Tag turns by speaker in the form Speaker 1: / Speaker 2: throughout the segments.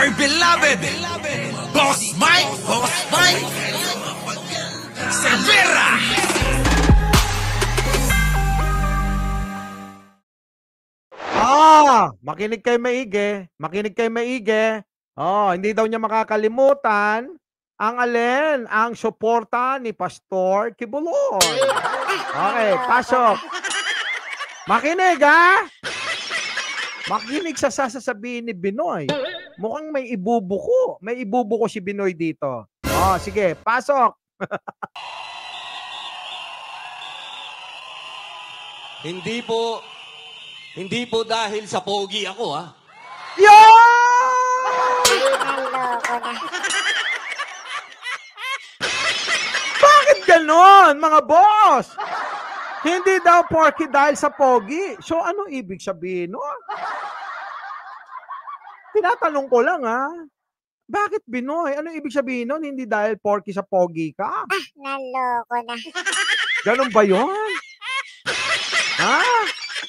Speaker 1: my beloved Boss Mike Cervera.
Speaker 2: Makinig kayo maigi. Makinig kayo maigi. Hindi daw niya makakalimutan ang alin, ang suporta ni Pastor Kibuloy. Okay, pasok. Makinig, ha? Makinig sa sasabihin ni Binoy. Mukhang may ibubuko. May ibubuko si Binoy dito. Sige, pasok.
Speaker 3: Hindi po dahil sa pogi ako, ha?
Speaker 2: Bakit ganon, mga boss? Hindi daw porky dahil sa pogi. So, ano ibig sabihin, no? Tinatanong ko lang, ha? Bakit, Binoy? Ano ibig sabihin nun? Hindi dahil porky sa pogi ka?
Speaker 4: Naloko na.
Speaker 2: Ganon ba yun? Ha?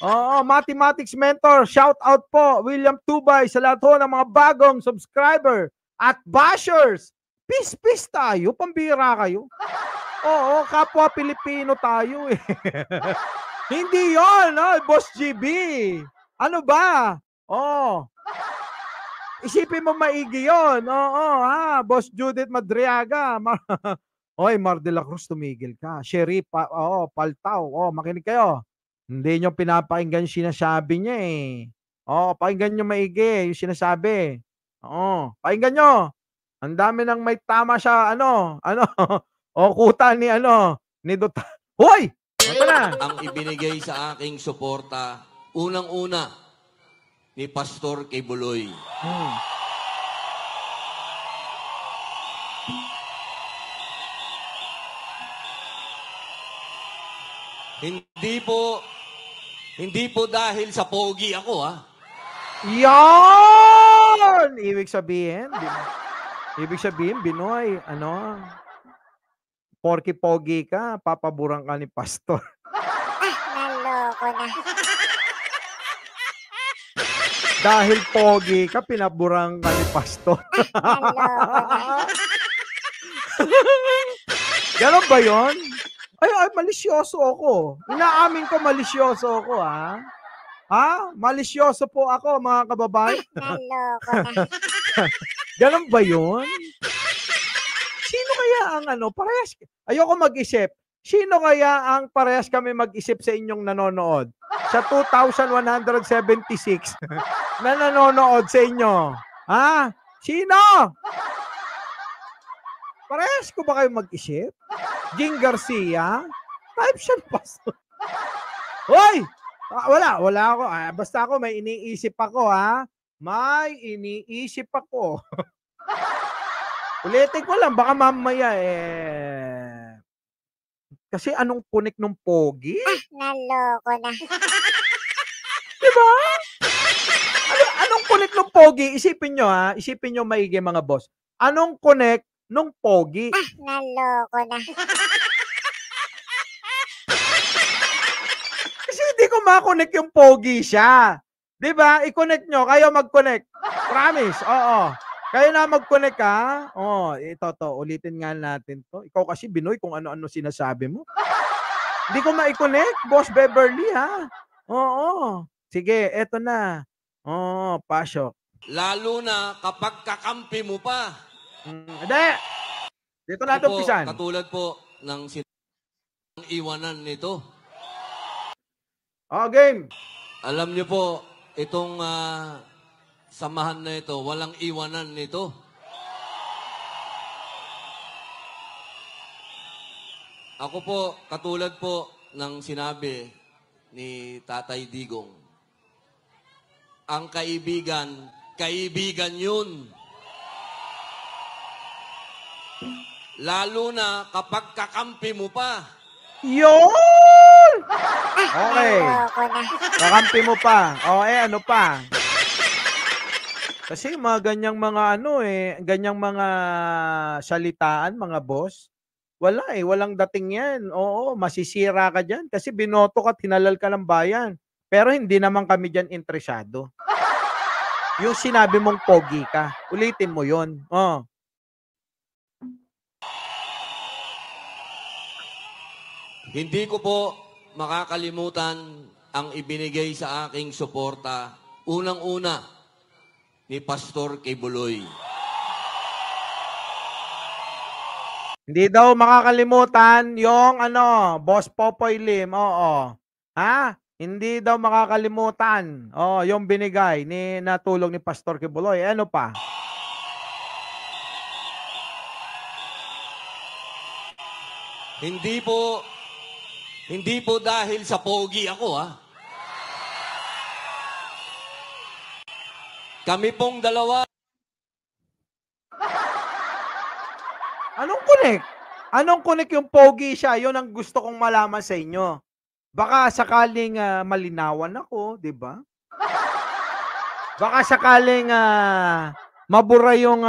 Speaker 2: Oo, mathematics mentor. Shout out po, William Tubay, sa lahat ho ng mga bagong subscriber at bashers. Peace tayo, pambira kayo. Oo, kapwa Pilipino tayo eh. Hindi yon, Boss GB. Ano ba? Isipin mo maigi yon. Boss Judith Madriaga. Oy, Mar de la Cruz, tumigil ka. Sherry, Paltaw. Makinig kayo. Hindi nyo pinapakinggan yung sinasabi niya eh. Pakinggan nyo maigi yung sinasabi. Pakinggan nyo. Ang dami nang may tama siya, kuta ni ni Dota. Hoy! Ito na.
Speaker 3: Ang ibinigay sa aking suporta, unang-una, ni Pastor Kibuloy. Hindi po dahil sa pogi ako, ha?
Speaker 2: Yan! Ibig sabihin, Binoy, porky pogi ka, papaburang ka ni Pastor.
Speaker 4: Naloko na.
Speaker 2: Dahil pogi ka, pinaburang ka ni Pastor. Ganon ba yun? Ay, malisyoso ako. Inaamin ko malisyoso ako, ha? Malisyoso po ako, mga kababayan.
Speaker 4: Naloko na.
Speaker 2: Ganon ba yun? Sino kaya ang parehas? Ayoko mag-isip. Sino kaya ang parehas kami mag-isip sa inyong nanonood? Sa 2,176 na nanonood sa inyo. Sino? Parehas ko ba kayo mag-isip? Ging Garcia? Type siya pa. Hoy! Wala ako. Basta ako may iniisip ako, ha? May iniisip ako. Ulitin ko lang, baka mamaya kasi anong punik ng pogi?
Speaker 4: Naloko na.
Speaker 2: Diba? Anong connect ng pogi? Isipin nyo, ha? Isipin nyo maigi, mga boss. Anong connect nung pogi?
Speaker 4: Naloko na.
Speaker 2: Kasi hindi ko makonect yung pogi siya. Diba? I-connect nyo. Kayo mag-connect. Promise. Oo. Kayo na mag-connect, ha? Ito. Ulitin nga natin to. Ikaw kasi, Binoy, kung ano-ano sinasabi mo. Hindi ko ma-connect, Boss Beverly, ha? Oo. Sige, eto na. Pasok.
Speaker 3: Lalo na kapag kakampi mo pa.
Speaker 2: Hindi. Dito natin umpisan.
Speaker 3: Katulad po ng iwanan nito.
Speaker 2: Game.
Speaker 3: Alam niyo po, itong samahan na ito, walang iwanan nito. Ako po, katulad po ng sinabi ni Tatay Digong, ang kaibigan, kaibigan yun. Lalo na kapag kakampi mo pa.
Speaker 2: Yun! Okay.
Speaker 4: Naloko na.
Speaker 2: Kakampi mo pa. Ano pa? Kasi mga ganyang mga ganyang mga salitaan, mga boss, wala walang dating yan. Oo, masisira ka dyan kasi binoto ka, tinalal ka ng bayan. Pero hindi naman kami dyan interesado. Yung sinabi mong pogi ka. Ulitin mo yun. Oh.
Speaker 3: Hindi ko po makakalimutan ang ibinigay sa aking suporta, unang-una, ni Pastor Kibuloy.
Speaker 2: Hindi daw makakalimutan yung Boss Popoy Lim. Oo. Ha? Hindi daw makakalimutan. Oh, yung binigay na tulong ni Pastor Kibuloy. Ano pa?
Speaker 3: Hindi po dahil sa pogi ako, ha. Kami pong dalawa.
Speaker 2: Anong connect? Anong connect yung pogi siya? Yun ang gusto kong malaman sa inyo. Baka sakaling malinawan ako, di ba? Baka sakaling mabura yung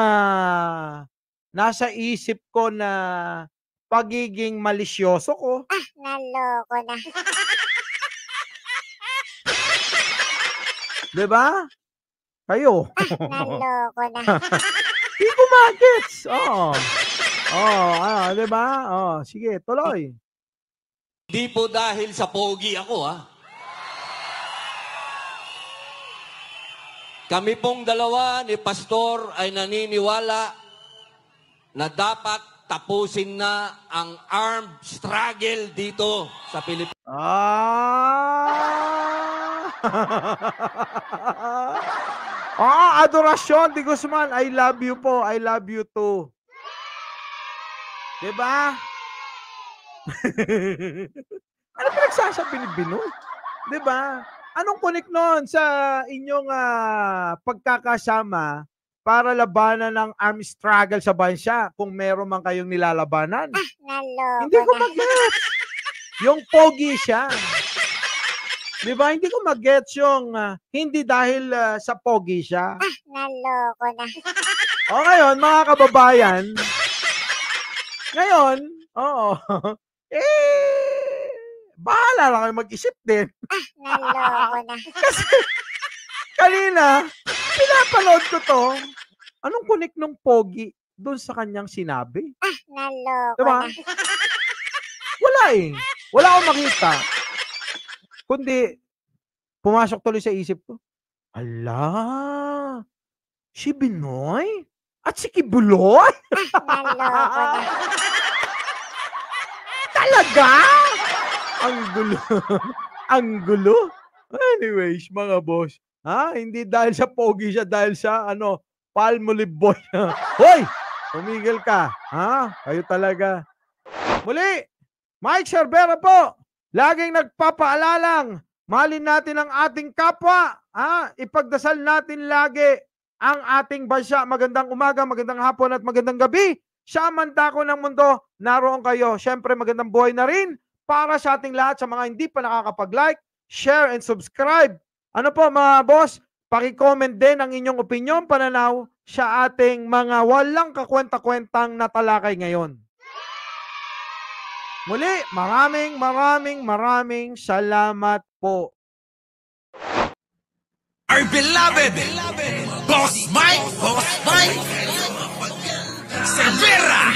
Speaker 2: nasa isip ko na pagiging malisyoso ko.
Speaker 4: Naloko na.
Speaker 2: Di ba? Kayo.
Speaker 4: Naloko na.
Speaker 2: Di ko magets. Oo. Oh, di ba? Oh, sige, tuloy.
Speaker 3: Hindi po dahil sa pogi ako, ha. Kami pong dalawa ni Pastor ay naniniwala na dapat tapusin na ang armed struggle dito sa Pilipinas.
Speaker 2: Adorasyon, Di Guzman. I love you po. I love you too. Diba? Ano pinagsasabi ni Binoy? Diba? Anong connect nun sa inyong pagkakasama para labanan ng armed struggle sa bansa kung meron man kayong nilalabanan?
Speaker 4: Naloko
Speaker 2: Hindi ko
Speaker 4: na.
Speaker 2: mag-gets. Yung pogi siya. Diba? Hindi ko mag-gets yung hindi dahil sa pogi siya.
Speaker 4: Naloko na.
Speaker 2: O ngayon, mga kababayan, ngayon, oo, bahala na kayo mag-isip din.
Speaker 4: Naloko na.
Speaker 2: Kasi, kanina, pinapanood ko to, anong connect ng pogi doon sa kanyang sinabi?
Speaker 4: Naloko
Speaker 2: Diba?
Speaker 4: na.
Speaker 2: Wala eh. Wala akong makita. Kundi, pumasok tuloy sa isip ko, ala, si Binoy? At si Kibuloy?
Speaker 4: Naloko na.
Speaker 2: Talaga? Ang gulo. Ang gulo. Anyways, mga boss, hindi dahil sa pogi siya, dahil sa Palmolive boy. Hoy! Tumigil ka. Kayo talaga. Muli, Mike Cervera po. Laging nagpapaalalang, mahalin natin ang ating kapwa. Ipagdasal natin lagi ang ating bansa. Magandang umaga, magandang hapon at magandang gabi. Sa mandako ng mundo, naroon kayo. Siyempre, magandang buhay na rin para sa ating lahat, sa mga hindi pa nakakapag-like, share, and subscribe. Ano po mga boss, paki-comment din ang inyong opinion, pananaw sa ating mga walang kakwenta-kwentang natalakay ngayon. Muli, maraming salamat po.
Speaker 1: Our beloved Boss Mike Cervera.